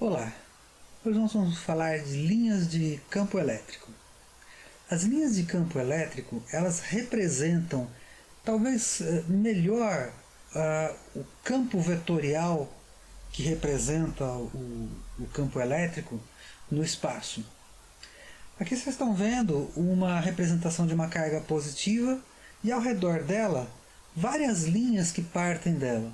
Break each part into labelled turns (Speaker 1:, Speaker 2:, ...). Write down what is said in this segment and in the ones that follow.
Speaker 1: Olá, hoje nós vamos falar de linhas de campo elétrico. As linhas de campo elétrico, elas representam talvez melhor o campo vetorial que representa o campo elétrico no espaço. Aqui vocês estão vendo uma representação de uma carga positiva e ao redor dela várias linhas que partem dela.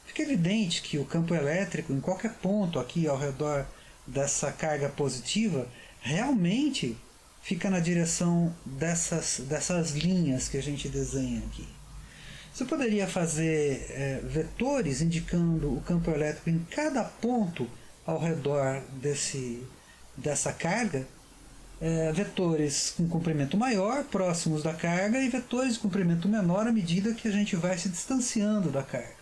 Speaker 1: Fica evidente que o campo elétrico, em qualquer ponto aqui ao redor dessa carga positiva, realmente fica na direção dessas linhas que a gente desenha aqui. Você poderia fazer vetores indicando o campo elétrico em cada ponto ao redor dessa carga, vetores com comprimento maior, próximos da carga, e vetores de comprimento menor à medida que a gente vai se distanciando da carga.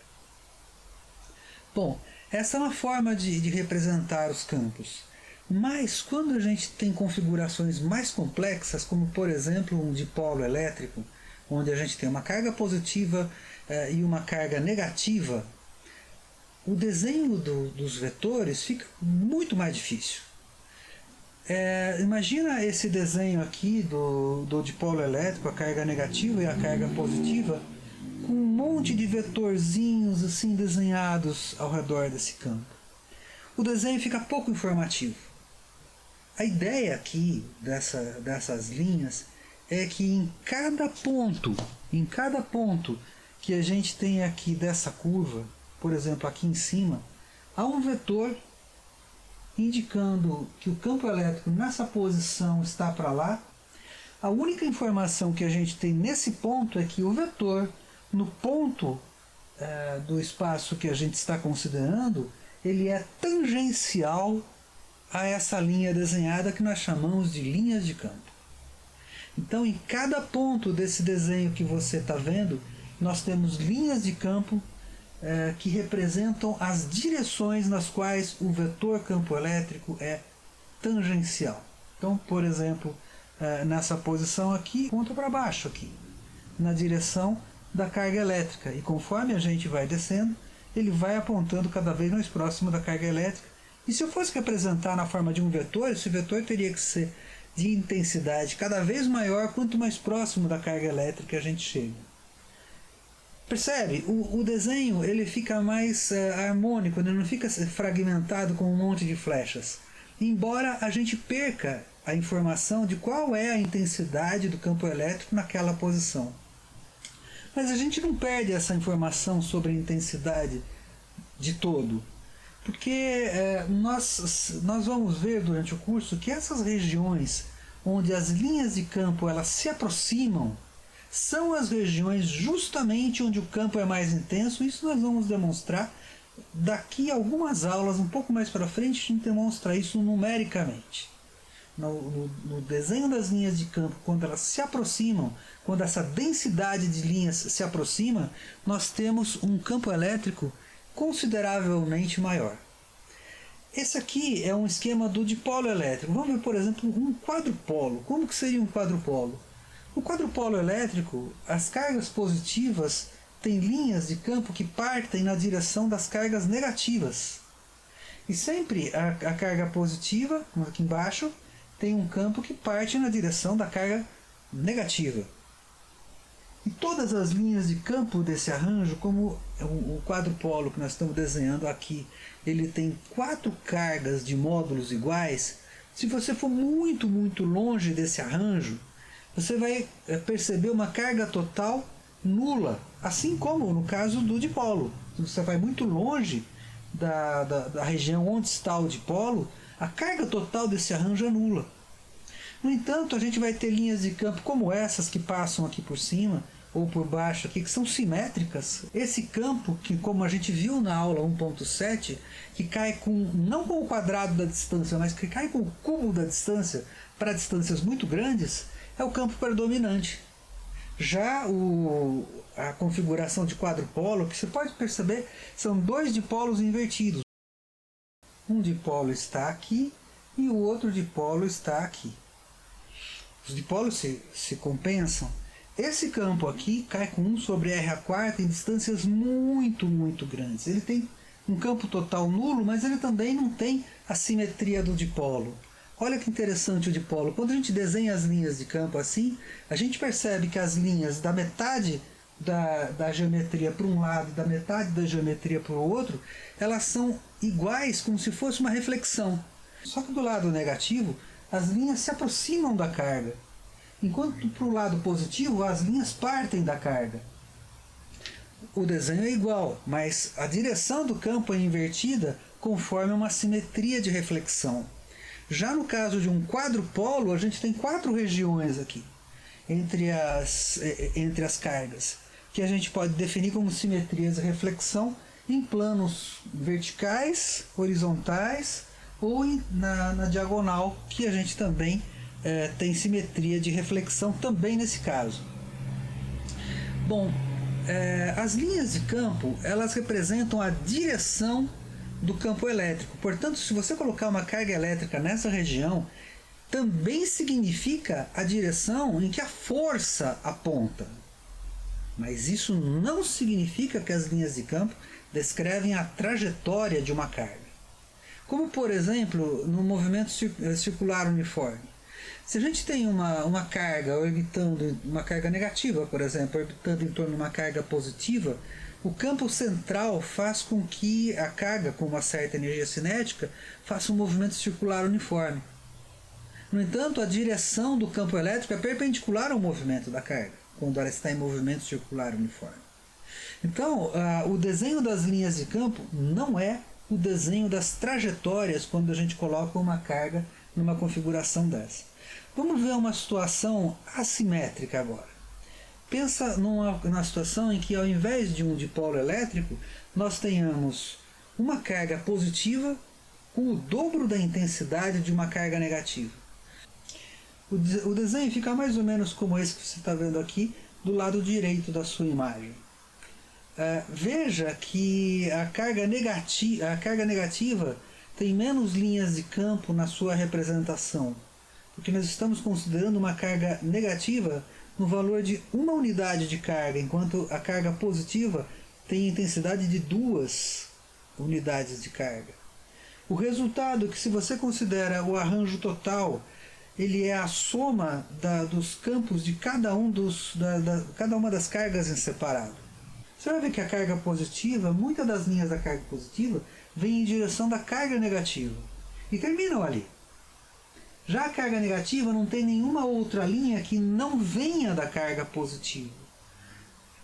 Speaker 1: Bom, essa é uma forma de representar os campos. Mas quando a gente tem configurações mais complexas, como por exemplo um dipolo elétrico, onde a gente tem uma carga positiva e uma carga negativa, o desenho dos vetores fica muito mais difícil. Imagina esse desenho aqui do dipolo elétrico, a carga negativa e a carga positiva, com um monte de vetorzinhos assim desenhados ao redor desse campo. O desenho fica pouco informativo. A ideia aqui dessas linhas é que em cada ponto que a gente tem aqui dessa curva, por exemplo aqui em cima, há um vetor indicando que o campo elétrico nessa posição está para lá. A única informação que a gente tem nesse ponto é que o vetor no ponto do espaço que a gente está considerando, ele é tangencial a essa linha desenhada que nós chamamos de linhas de campo. Então, em cada ponto desse desenho que você está vendo, nós temos linhas de campo que representam as direções nas quais o vetor campo elétrico é tangencial. Então, por exemplo, nessa posição aqui, ponta para baixo aqui, na direção da carga elétrica, e conforme a gente vai descendo, ele vai apontando cada vez mais próximo da carga elétrica. E se eu fosse representar na forma de um vetor, esse vetor teria que ser de intensidade cada vez maior quanto mais próximo da carga elétrica a gente chega. Percebe? O desenho ele fica mais harmônico, ele não fica fragmentado com um monte de flechas. Embora a gente perca a informação de qual é a intensidade do campo elétrico naquela posição. Mas a gente não perde essa informação sobre a intensidade de todo, porque nós vamos ver durante o curso que essas regiões onde as linhas de campo elas se aproximam são as regiões justamente onde o campo é mais intenso. Isso nós vamos demonstrar daqui a algumas aulas, um pouco mais para frente, a gente demonstra isso numericamente. No desenho das linhas de campo, quando elas se aproximam, quando essa densidade de linhas se aproxima, nós temos um campo elétrico consideravelmente maior. Esse aqui é um esquema do dipolo elétrico. Vamos ver, por exemplo, um quadrupolo. Como que seria um quadrupolo? No quadrupolo elétrico, as cargas positivas têm linhas de campo que partem na direção das cargas negativas. E sempre a carga positiva, como aqui embaixo, tem um campo que parte na direção da carga negativa. E todas as linhas de campo desse arranjo, como o quadrupolo que nós estamos desenhando aqui, ele tem 4 cargas de módulos iguais. Se você for muito, muito longe desse arranjo, você vai perceber uma carga total nula, assim como no caso do dipolo. Se você vai muito longe da região onde está o dipolo, a carga total desse arranjo é nula. No entanto, a gente vai ter linhas de campo como essas que passam aqui por cima ou por baixo aqui, que são simétricas. Esse campo, que como a gente viu na aula 1.7, que cai não com o quadrado da distância, mas que cai com o cubo da distância para distâncias muito grandes, é o campo predominante. Já a configuração de quadrupolo, que você pode perceber, são 2 dipolos invertidos. Um dipolo está aqui e o outro dipolo está aqui. Os dipolos se compensam. Esse campo aqui cai com 1 sobre r² em distâncias muito, muito grandes. Ele tem um campo total nulo, mas ele também não tem a simetria do dipolo. Olha que interessante o dipolo. Quando a gente desenha as linhas de campo assim, a gente percebe que as linhas da metade da geometria para um lado e da metade da geometria para o outro, elas são iguais, como se fosse uma reflexão. Só que do lado negativo, as linhas se aproximam da carga, enquanto para o lado positivo, as linhas partem da carga. O desenho é igual, mas a direção do campo é invertida conforme uma simetria de reflexão. Já no caso de um quadrupolo, a gente tem 4 regiões aqui, entre as cargas, que a gente pode definir como simetrias de reflexão em planos verticais, horizontais ou na diagonal, que a gente também tem simetria de reflexão também nesse caso. Bom, as linhas de campo, elas representam a direção do campo elétrico. Portanto, se você colocar uma carga elétrica nessa região, também significa a direção em que a força aponta. Mas isso não significa que as linhas de campo descrevem a trajetória de uma carga. Como, por exemplo, no movimento circular uniforme. Se a gente tem uma carga orbitando, uma carga negativa, por exemplo, orbitando em torno de uma carga positiva, o campo central faz com que a carga, com uma certa energia cinética, faça um movimento circular uniforme. No entanto, a direção do campo elétrico é perpendicular ao movimento da carga, quando ela está em movimento circular uniforme. Então, o desenho das linhas de campo não é o desenho das trajetórias quando a gente coloca uma carga numa configuração dessa. Vamos ver uma situação assimétrica agora. Pensa numa situação em que, ao invés de um dipolo elétrico, nós tenhamos uma carga positiva com o dobro da intensidade de uma carga negativa. O desenho fica mais ou menos como esse que você está vendo aqui, do lado direito da sua imagem. Veja que a carga negativa tem menos linhas de campo na sua representação, porque nós estamos considerando uma carga negativa no valor de 1 unidade de carga, enquanto a carga positiva tem intensidade de 2 unidades de carga. O resultado é que, se você considera o arranjo total, ele é a soma dos campos de cada uma das cargas em separado. Você vai ver que a carga positiva, muitas das linhas da carga positiva, vêm em direção da carga negativa e terminam ali. Já a carga negativa não tem nenhuma outra linha que não venha da carga positiva.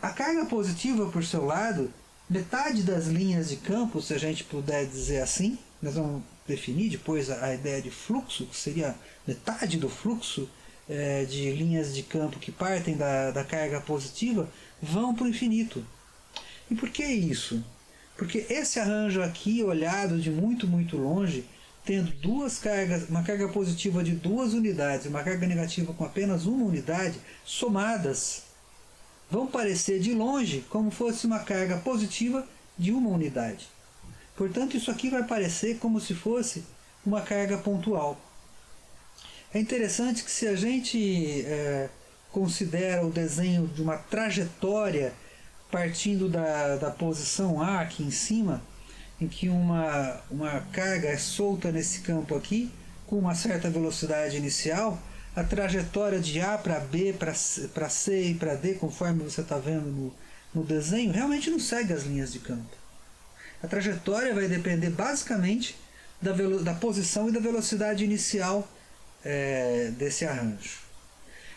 Speaker 1: A carga positiva, por seu lado, metade das linhas de campo, se a gente puder dizer assim, nós vamos definir depois a ideia de fluxo, que seria metade do fluxo de linhas de campo que partem da carga positiva, vão para o infinito. E por que isso? Porque esse arranjo aqui, olhado de muito, muito longe, tendo duas cargas, uma carga positiva de 2 unidades e uma carga negativa com apenas 1 unidade, somadas, vão parecer de longe como fosse uma carga positiva de 1 unidade. Portanto, isso aqui vai parecer como se fosse uma carga pontual. É interessante que, se a gente considera o desenho de uma trajetória partindo da posição A aqui em cima, em que uma carga é solta nesse campo aqui, com uma certa velocidade inicial, a trajetória de A para B, para C e para D, conforme você está vendo no desenho, realmente não segue as linhas de campo. A trajetória vai depender basicamente da posição e da velocidade inicial desse arranjo.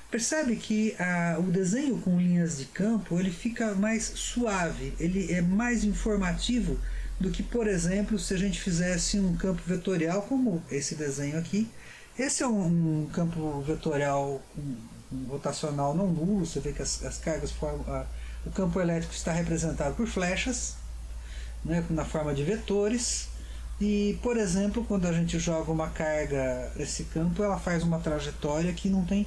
Speaker 1: Percebe que o desenho com linhas de campo ele fica mais suave, ele é mais informativo do que, por exemplo, se a gente fizesse um campo vetorial como esse desenho aqui. Esse é um campo vetorial rotacional não nulo. Você vê que as cargas formam, o campo elétrico está representado por flechas, né, na forma de vetores. E, por exemplo, quando a gente joga uma carga nesse campo, ela faz uma trajetória que não tem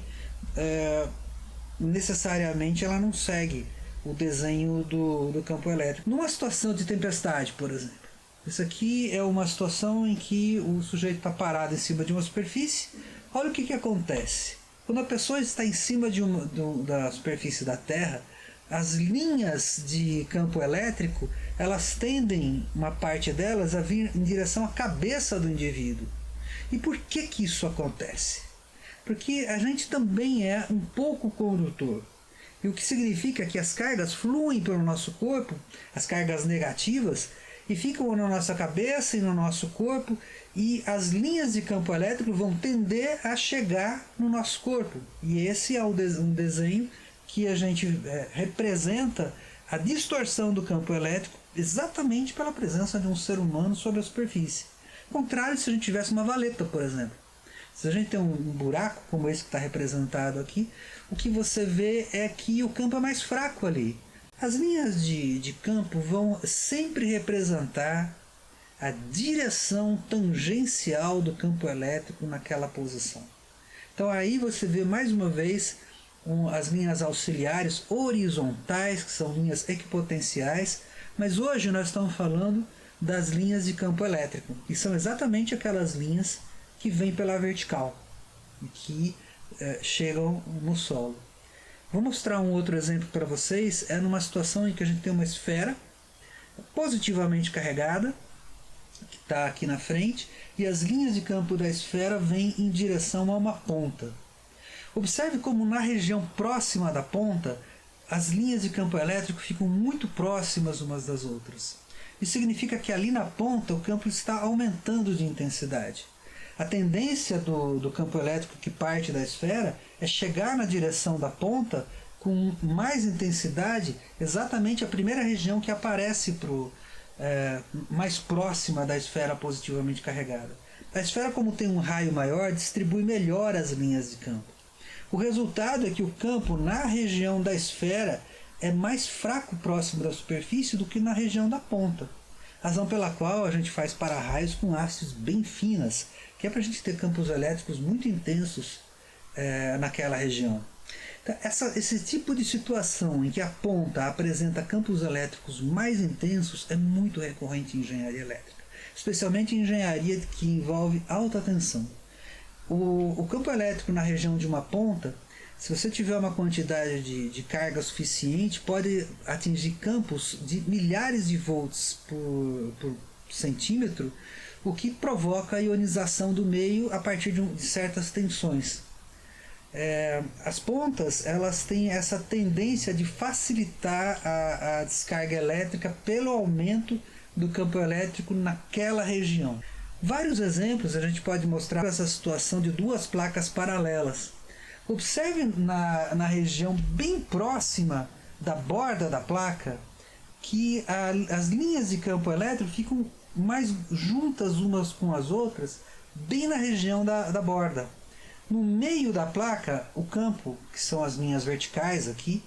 Speaker 1: necessariamente, ela não segue o desenho do campo elétrico. Numa situação de tempestade, por exemplo, isso aqui é uma situação em que o sujeito está parado em cima de uma superfície. Olha o que acontece. Quando a pessoa está em cima da superfície da Terra, as linhas de campo elétrico, elas tendem, uma parte delas, a vir em direção à cabeça do indivíduo. E por que que isso acontece? Porque a gente também é um pouco condutor. E o que significa que as cargas fluem pelo nosso corpo, as cargas negativas, e ficam na nossa cabeça e no nosso corpo, e as linhas de campo elétrico vão tender a chegar no nosso corpo. E esse é um desenho que a gente representa a distorção do campo elétrico exatamente pela presença de um ser humano sobre a superfície. Contrário se a gente tivesse uma valeta, por exemplo. Se a gente tem um buraco como esse que está representado aqui, o que você vê é que o campo é mais fraco ali. As linhas de campo vão sempre representar a direção tangencial do campo elétrico naquela posição. Então aí você vê mais uma vez as linhas auxiliares horizontais, que são linhas equipotenciais, mas hoje nós estamos falando das linhas de campo elétrico, que são exatamente aquelas linhas que vêm pela vertical e que chegam no solo. Vou mostrar um outro exemplo para vocês, é numa situação em que a gente tem uma esfera positivamente carregada, que está aqui na frente, e as linhas de campo da esfera vêm em direção a uma ponta. Observe como na região próxima da ponta, as linhas de campo elétrico ficam muito próximas umas das outras. Isso significa que ali na ponta o campo está aumentando de intensidade. A tendência do campo elétrico que parte da esfera é chegar na direção da ponta com mais intensidade, exatamente a primeira região que aparece mais próxima da esfera positivamente carregada. A esfera, como tem um raio maior, distribui melhor as linhas de campo. O resultado é que o campo na região da esfera é mais fraco próximo da superfície do que na região da ponta. Razão pela qual a gente faz para-raios com hastes bem finas, que é para a gente ter campos elétricos muito intensos naquela região. Então, esse tipo de situação em que a ponta apresenta campos elétricos mais intensos é muito recorrente em engenharia elétrica, especialmente em engenharia que envolve alta tensão. O campo elétrico na região de uma ponta, se você tiver uma quantidade de carga suficiente, pode atingir campos de milhares de volts por centímetro, o que provoca a ionização do meio a partir de certas tensões. As pontas, elas têm essa tendência de facilitar a descarga elétrica pelo aumento do campo elétrico naquela região. Vários exemplos a gente pode mostrar essa situação de duas placas paralelas. Observe na região bem próxima da borda da placa que as linhas de campo elétrico ficam mais juntas umas com as outras, bem na região da borda. No meio da placa, o campo, que são as linhas verticais aqui,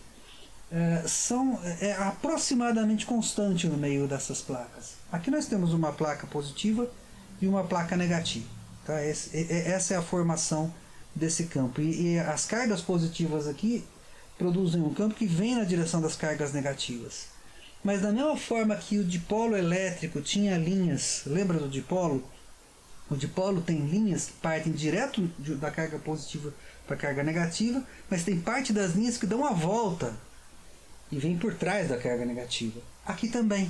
Speaker 1: é aproximadamente constante no meio dessas placas. Aqui nós temos uma placa positiva e uma placa negativa. Tá? Essa é a formação desse campo. E as cargas positivas aqui produzem um campo que vem na direção das cargas negativas. Mas da mesma forma que o dipolo elétrico tinha linhas, lembra do dipolo? O dipolo tem linhas que partem direto da carga positiva para a carga negativa, mas tem parte das linhas que dão a volta e vem por trás da carga negativa. Aqui também.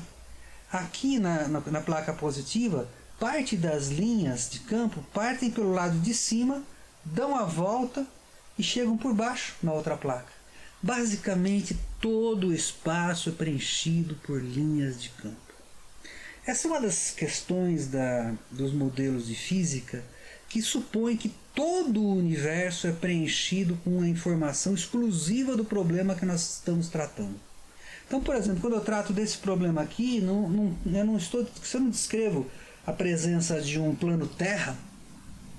Speaker 1: Aqui na placa positiva, parte das linhas de campo partem pelo lado de cima, dão a volta e chegam por baixo na outra placa. Basicamente, todo o espaço é preenchido por linhas de campo. Essa é uma das questões dos modelos de física que supõe que todo o universo é preenchido com a informação exclusiva do problema que nós estamos tratando. Então, por exemplo, quando eu trato desse problema aqui, se eu não descrevo a presença de um plano Terra,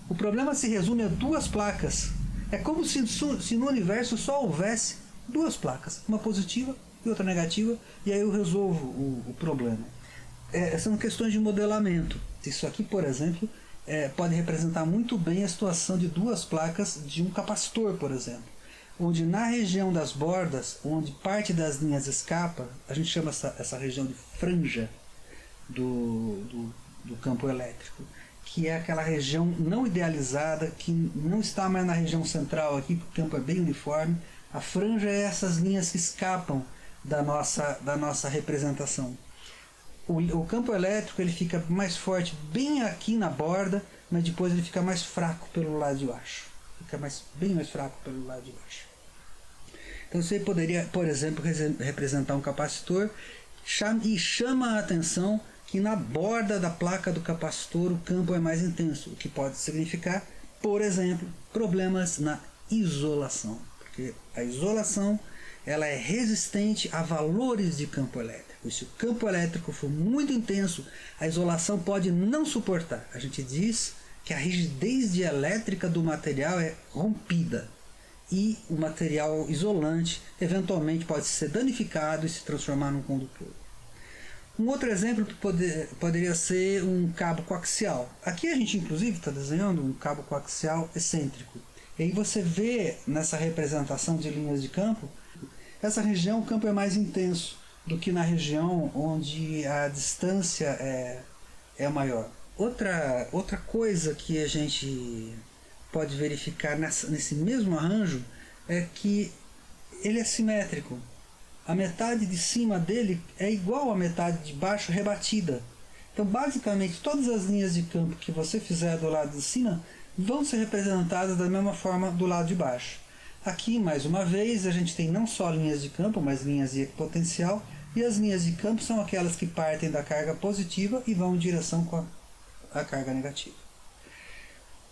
Speaker 1: o problema se resume a duas placas. É como se no universo só houvesse duas placas, uma positiva e outra negativa, e aí eu resolvo o problema. São questões de modelamento. Isso aqui, por exemplo, pode representar muito bem a situação de duas placas de um capacitor, por exemplo, onde na região das bordas, onde parte das linhas escapa, a gente chama essa região de franja do campo elétrico, que é aquela região não idealizada, que não está mais na região central aqui, porque o campo é bem uniforme. A franja é essas linhas que escapam da nossa representação. O campo elétrico ele fica mais forte bem aqui na borda, mas depois ele fica mais fraco pelo lado de baixo. Fica bem mais fraco pelo lado de baixo. Então você poderia, por exemplo, representar um capacitor e chama a atenção que na borda da placa do capacitor o campo é mais intenso, o que pode significar, por exemplo, problemas na isolação. Porque a isolação ela é resistente a valores de campo elétrico. E se o campo elétrico for muito intenso, a isolação pode não suportar. A gente diz que a rigidez dielétrica do material é rompida e o material isolante eventualmente pode ser danificado e se transformar num condutor. Um outro exemplo poderia ser um cabo coaxial. Aqui a gente inclusive está desenhando um cabo coaxial excêntrico. E aí você vê nessa representação de linhas de campo, essa região o campo é mais intenso do que na região onde a distância é maior. Outra coisa que a gente pode verificar nesse mesmo arranjo é que ele é simétrico. A metade de cima dele é igual à metade de baixo rebatida. Então basicamente todas as linhas de campo que você fizer do lado de cima vão ser representadas da mesma forma do lado de baixo. Aqui, mais uma vez, a gente tem não só linhas de campo, mas linhas de equipotencial, e as linhas de campo são aquelas que partem da carga positiva e vão em direção com a carga negativa.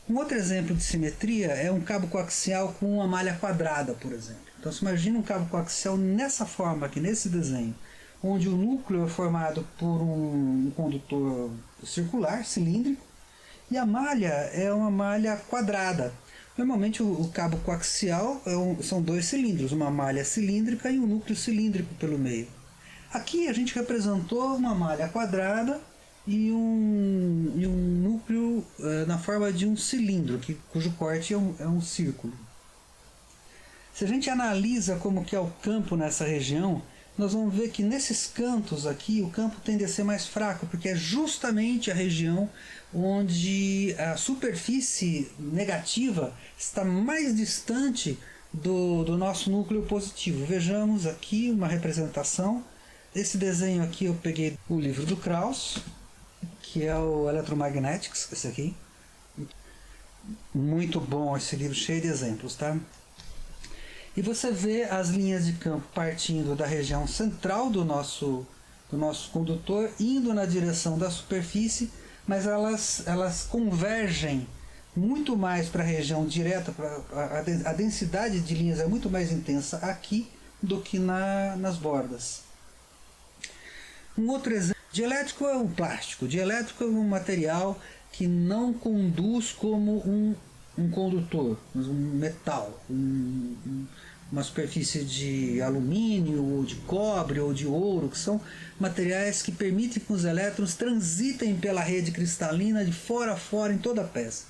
Speaker 1: Um outro exemplo de simetria é um cabo coaxial com uma malha quadrada, por exemplo. Então, você imagina um cabo coaxial nessa forma aqui, nesse desenho, onde o núcleo é formado por um condutor circular, cilíndrico, e a malha é uma malha quadrada. Normalmente o cabo coaxial são dois cilindros, uma malha cilíndrica e um núcleo cilíndrico pelo meio. Aqui a gente representou uma malha quadrada e um núcleo na forma de um cilindro, cujo corte é um círculo. Se a gente analisa como que é o campo nessa região, nós vamos ver que nesses cantos aqui o campo tende a ser mais fraco, porque é justamente a região onde a superfície negativa está mais distante do nosso núcleo positivo. Vejamos aqui uma representação. Esse desenho aqui eu peguei do livro do Krauss, que é o Electromagnetics, esse aqui. Muito bom esse livro, cheio de exemplos, tá? E você vê as linhas de campo partindo da região central do nosso condutor, indo na direção da superfície, mas elas convergem muito mais para a região direta, a densidade de linhas é muito mais intensa aqui do que nas bordas. Um outro exemplo, dielétrico é um plástico, dielétrico é um material que não conduz como um condutor, mas um metal, uma superfície de alumínio, ou de cobre, ou de ouro, que são materiais que permitem que os elétrons transitem pela rede cristalina de fora a fora em toda a peça.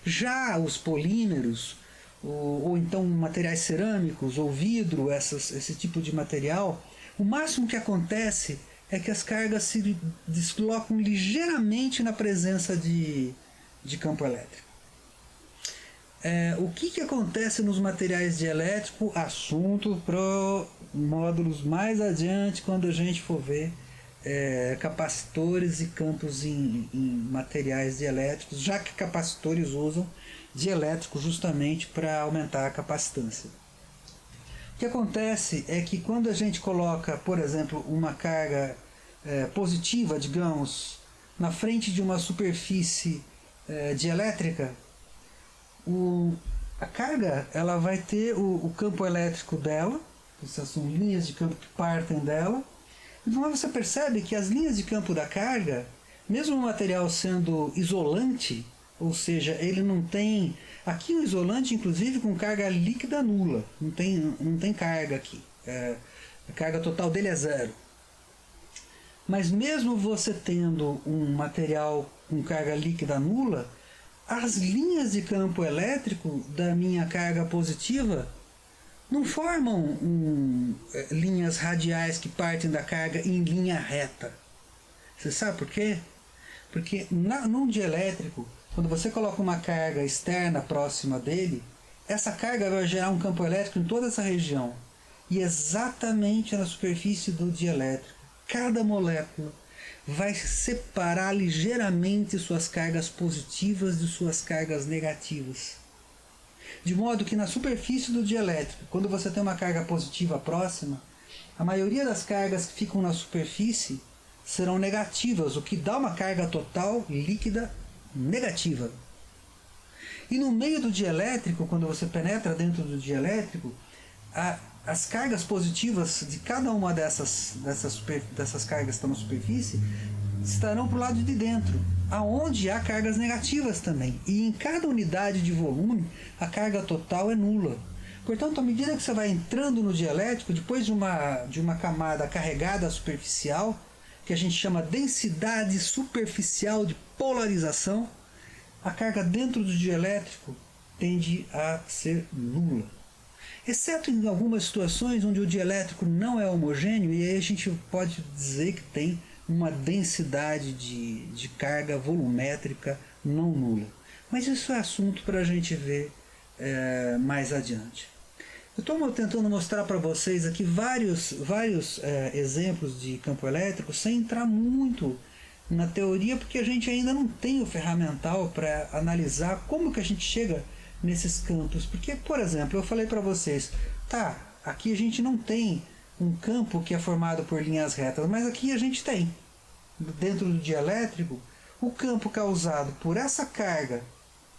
Speaker 1: Já os polímeros, ou então materiais cerâmicos, ou vidro, esse tipo de material, o máximo que acontece é que as cargas se deslocam ligeiramente na presença de campo elétrico. O que acontece nos materiais dielétricos? Assunto para módulos mais adiante, quando a gente for ver capacitores e campos em materiais dielétricos, já que capacitores usam dielétrico justamente para aumentar a capacitância. O que acontece é que quando a gente coloca, por exemplo, uma carga positiva, digamos, na frente de uma superfície dielétrica, a carga ela vai ter o campo elétrico dela, essas são linhas de campo que partem dela, então você percebe que as linhas de campo da carga, mesmo o material sendo isolante, ou seja, ele não tem... Aqui o isolante, inclusive, com carga líquida nula, não tem carga aqui, a carga total dele é zero. Mas mesmo você tendo um material com carga líquida nula, as linhas de campo elétrico da minha carga positiva não formam linhas radiais que partem da carga em linha reta. Você sabe por quê? Porque num dielétrico, quando você coloca uma carga externa próxima dele, essa carga vai gerar um campo elétrico em toda essa região. E exatamente na superfície do dielétrico, cada molécula vai separar ligeiramente suas cargas positivas de suas cargas negativas. De modo que na superfície do dielétrico, quando você tem uma carga positiva próxima, a maioria das cargas que ficam na superfície serão negativas, o que dá uma carga total líquida negativa. E no meio do dielétrico, quando você penetra dentro do dielétrico, as cargas positivas de cada uma dessas cargas que estão na superfície estarão para o lado de dentro, aonde há cargas negativas também. E em cada unidade de volume, a carga total é nula. Portanto, à medida que você vai entrando no dielétrico, depois de uma camada carregada superficial, que a gente chama densidade superficial de polarização, a carga dentro do dielétrico tende a ser nula. Exceto em algumas situações onde o dielétrico não é homogêneo, e aí a gente pode dizer que tem uma densidade de carga volumétrica não nula. Mas isso é assunto para a gente ver mais adiante. Eu estou tentando mostrar para vocês aqui vários exemplos de campo elétrico sem entrar muito na teoria, porque a gente ainda não tem o ferramental para analisar como que a gente chega nesses campos. Porque, por exemplo, eu falei para vocês, aqui a gente não tem um campo que é formado por linhas retas, mas aqui a gente tem, dentro do dielétrico, o campo causado por essa carga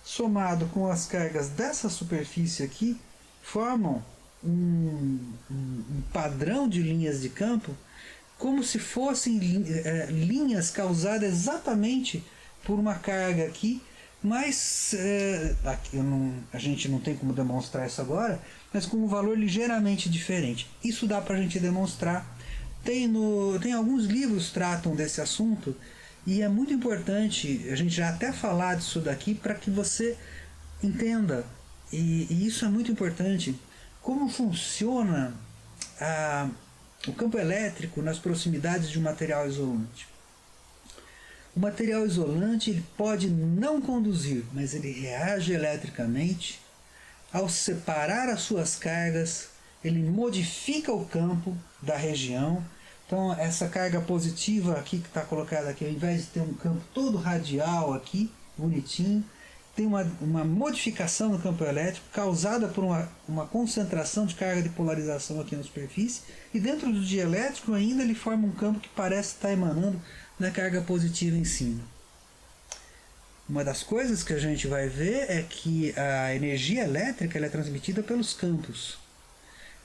Speaker 1: somado com as cargas dessa superfície aqui formam um padrão de linhas de campo, como se fossem linhas causadas exatamente por uma carga aqui, mas aqui a gente não tem como demonstrar isso agora, mas com um valor ligeiramente diferente. Isso dá para a gente demonstrar. Tem alguns livros que tratam desse assunto, e é muito importante a gente já até falar disso daqui para que você entenda, e isso é muito importante, como funciona o campo elétrico nas proximidades de um material isolante. O material isolante ele pode não conduzir, mas ele reage eletricamente. Ao separar as suas cargas, ele modifica o campo da região. Então, essa carga positiva aqui que está colocada aqui, ao invés de ter um campo todo radial aqui, bonitinho, tem uma modificação no campo elétrico causada por uma concentração de carga de polarização aqui na superfície, e dentro do dielétrico ainda ele forma um campo que parece estar emanando da carga positiva em cima. Uma das coisas que a gente vai ver é que a energia elétrica ela é transmitida pelos campos.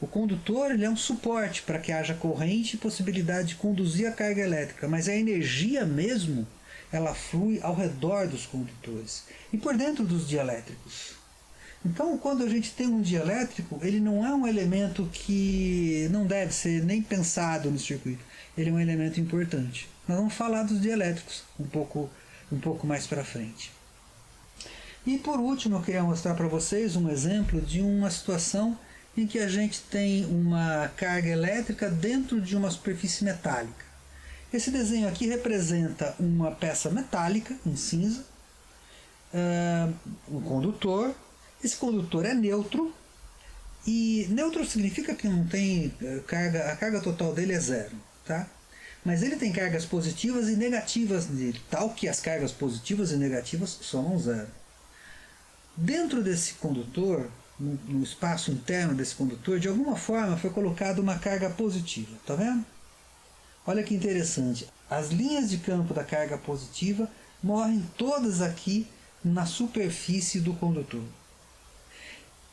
Speaker 1: O condutor ele é um suporte para que haja corrente e possibilidade de conduzir a carga elétrica, mas a energia mesmo ela flui ao redor dos condutores e por dentro dos dielétricos. Então, quando a gente tem um dielétrico, ele não é um elemento que não deve ser nem pensado no circuito. Ele é um elemento importante. Nós vamos falar dos dielétricos um pouco mais para frente. E por último, eu queria mostrar para vocês um exemplo de uma situação em que a gente tem uma carga elétrica dentro de uma superfície metálica. Esse desenho aqui representa uma peça metálica em cinza, um condutor. Esse condutor é neutro, e neutro significa que não tem carga, a carga total dele é zero, tá? Mas ele tem cargas positivas e negativas nele, tal que as cargas positivas e negativas somam zero. Dentro desse condutor, no espaço interno desse condutor, de alguma forma foi colocada uma carga positiva, tá vendo? Olha que interessante, as linhas de campo da carga positiva morrem todas aqui na superfície do condutor.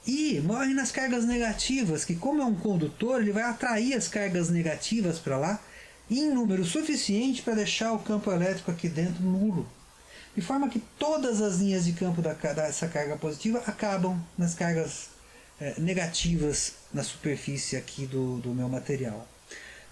Speaker 1: E morrem nas cargas negativas, que como é um condutor, ele vai atrair as cargas negativas para lá, em número suficiente para deixar o campo elétrico aqui dentro nulo. De forma que todas as linhas de campo dessa carga positiva acabam nas cargas negativas na superfície aqui do meu material.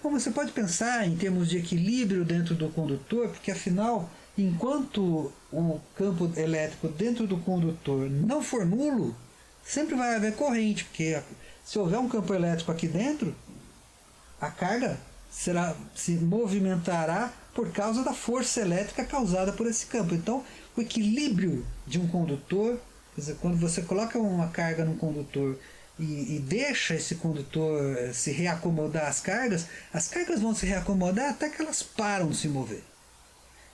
Speaker 1: Bom, você pode pensar em termos de equilíbrio dentro do condutor, porque afinal, enquanto o campo elétrico dentro do condutor não for nulo, sempre vai haver corrente, porque se houver um campo elétrico aqui dentro, a carga se movimentará por causa da força elétrica causada por esse campo. Então, o equilíbrio de um condutor, quer dizer, quando você coloca uma carga num condutor e deixa esse condutor se reacomodar às cargas, as cargas vão se reacomodar até que elas param de se mover.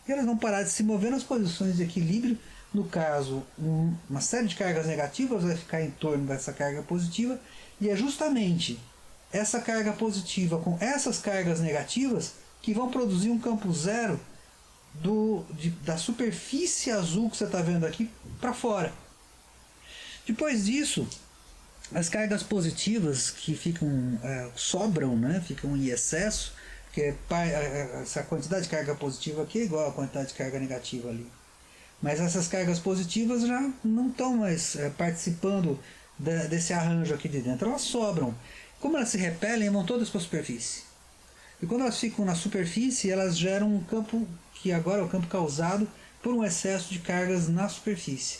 Speaker 1: E elas vão parar de se mover nas posições de equilíbrio. No caso, uma série de cargas negativas vai ficar em torno dessa carga positiva, e é justamente essa carga positiva com essas cargas negativas que vão produzir um campo zero da superfície azul que você está vendo aqui para fora. Depois disso, as cargas positivas que sobram, né, ficam em excesso, porque essa quantidade de carga positiva aqui é igual à quantidade de carga negativa ali. Mas essas cargas positivas já não estão mais participando desse arranjo aqui de dentro, elas sobram. Como elas se repelem, vão todas para a superfície. E quando elas ficam na superfície, elas geram um campo que agora é o campo causado por um excesso de cargas na superfície.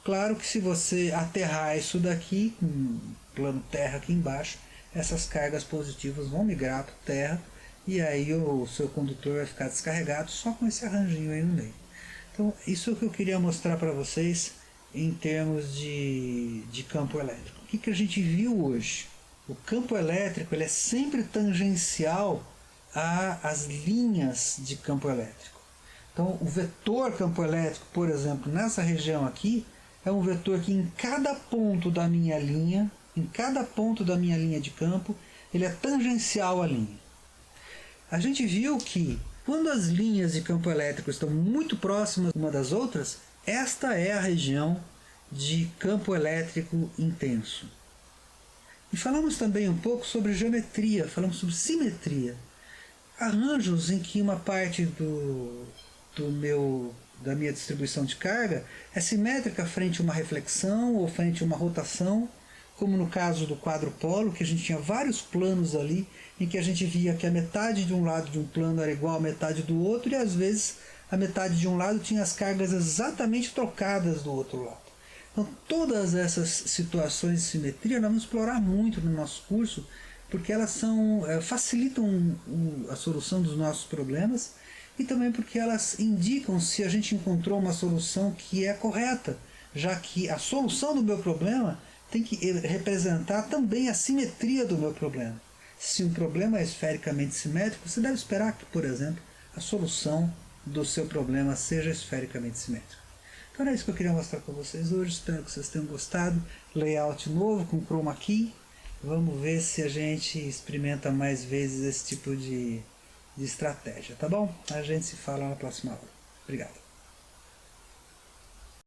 Speaker 1: Claro que se você aterrar isso daqui, com plano terra aqui embaixo, essas cargas positivas vão migrar para terra, e aí o seu condutor vai ficar descarregado só com esse arranjinho aí no meio. Então, isso é o que eu queria mostrar para vocês em termos de campo elétrico. O que a gente viu hoje? O campo elétrico ele é sempre tangencial às linhas de campo elétrico. Então, o vetor campo elétrico, por exemplo, nessa região aqui, é um vetor que em cada ponto da minha linha, de campo, ele é tangencial à linha. A gente viu que quando as linhas de campo elétrico estão muito próximas uma das outras, esta é a região de campo elétrico intenso. E falamos também um pouco sobre geometria, falamos sobre simetria. Arranjos em que uma parte da minha distribuição de carga é simétrica frente a uma reflexão ou frente a uma rotação, como no caso do quadrupolo, que a gente tinha vários planos ali, em que a gente via que a metade de um lado de um plano era igual à metade do outro, e às vezes a metade de um lado tinha as cargas exatamente trocadas do outro lado. Então todas essas situações de simetria nós vamos explorar muito no nosso curso, porque elas facilitam a solução dos nossos problemas, e também porque elas indicam se a gente encontrou uma solução que é correta, já que a solução do meu problema tem que representar também a simetria do meu problema. Se um problema é esfericamente simétrico, você deve esperar que, por exemplo, a solução do seu problema seja esfericamente simétrica. Então é isso que eu queria mostrar para vocês hoje. Espero que vocês tenham gostado. Layout novo com chroma key. Vamos ver se a gente experimenta mais vezes esse tipo de estratégia, tá bom? A gente se fala na próxima aula. Obrigado.